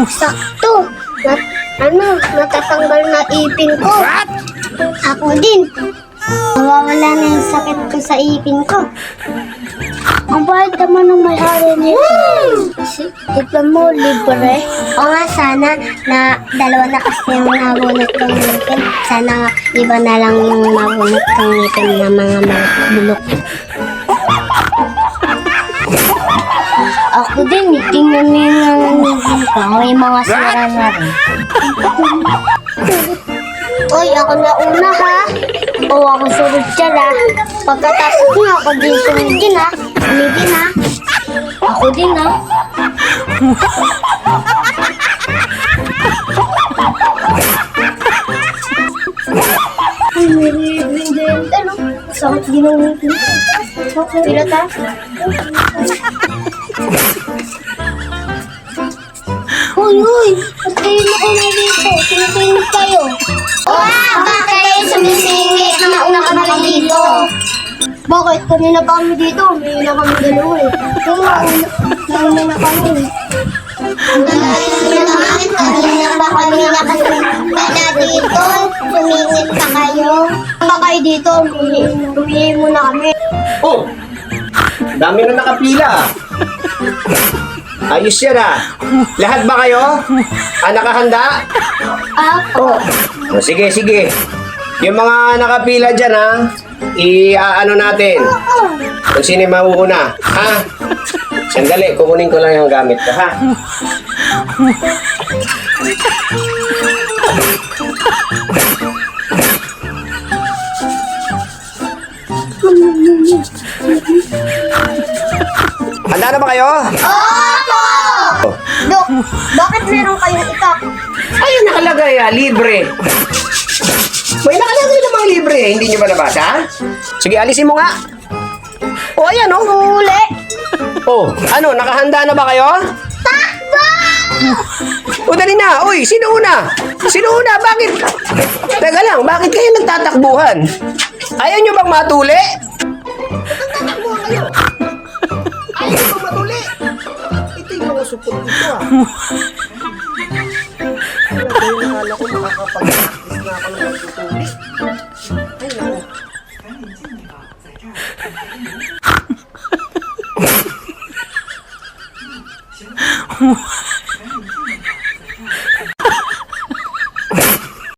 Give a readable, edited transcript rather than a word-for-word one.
Sakto. Natatanggal na ipin ko. What? Ako din. Nawawala na yung sakit ko sa ipin ko. Ang bahit naman ng may-ari nito. Tignan mo, libre. O nga, sana na dalawa na kasi yung nabunot kong ngipin. Sana nga, iba na lang yung nabunot kong ngipin na mga bulok. Ako din, tingnan mo yung ngipin ko. May mga sira na rin. Uy, ako na una ha. O ako sunod dyan ha. Pagkatapos niya, ako din sunod din ha. Kami din ha. Ako din ha. Uy, may green ano? Sakit din ang ngipin. Pila ta? Uy! Pagkain ako na dito. Sumisingit kayo. Bakit kayo sumisingit na mauna ka naman dito? Bakit? Kanina pa kami dito. May na kami dalawa eh. Nauna na kami. Kanina pa kami na dito. Sumingit pa kayo. Ba kayo dito? Humihi muna kami. Oh! Dami na nakapila. Ayos yan ah. Lahat ba kayo? Nakahanda? Ako. O, sige, sige. Yung mga nakapila dyan ha, i-ano natin. Kung sino yung mauuna. Ha? Sandali, kukunin ko lang yung gamit ko ha. Handa na ba kayo? Opo! Dok, bakit meron kayong itak? Ayun nakalagay libre. May nakalagay namang libre, hindi nyo ba nabasa? Sige, alisin mo nga. O, ayan o. Huli! Oh, ano, nakahanda na ba kayo? Takbo! O, dali na. Uy, sino una? Sino una? Bakit? Teka lang, bakit kayo nagtatakbuhan? Ayaw nyo bang matuli? Nagtatakbuhan kayo. Ayaw nyo bang matuli? Ito yung mga support dito ah. Kaya nakala ko makakapag-practice na ako ng magtutuli. Ay, naku.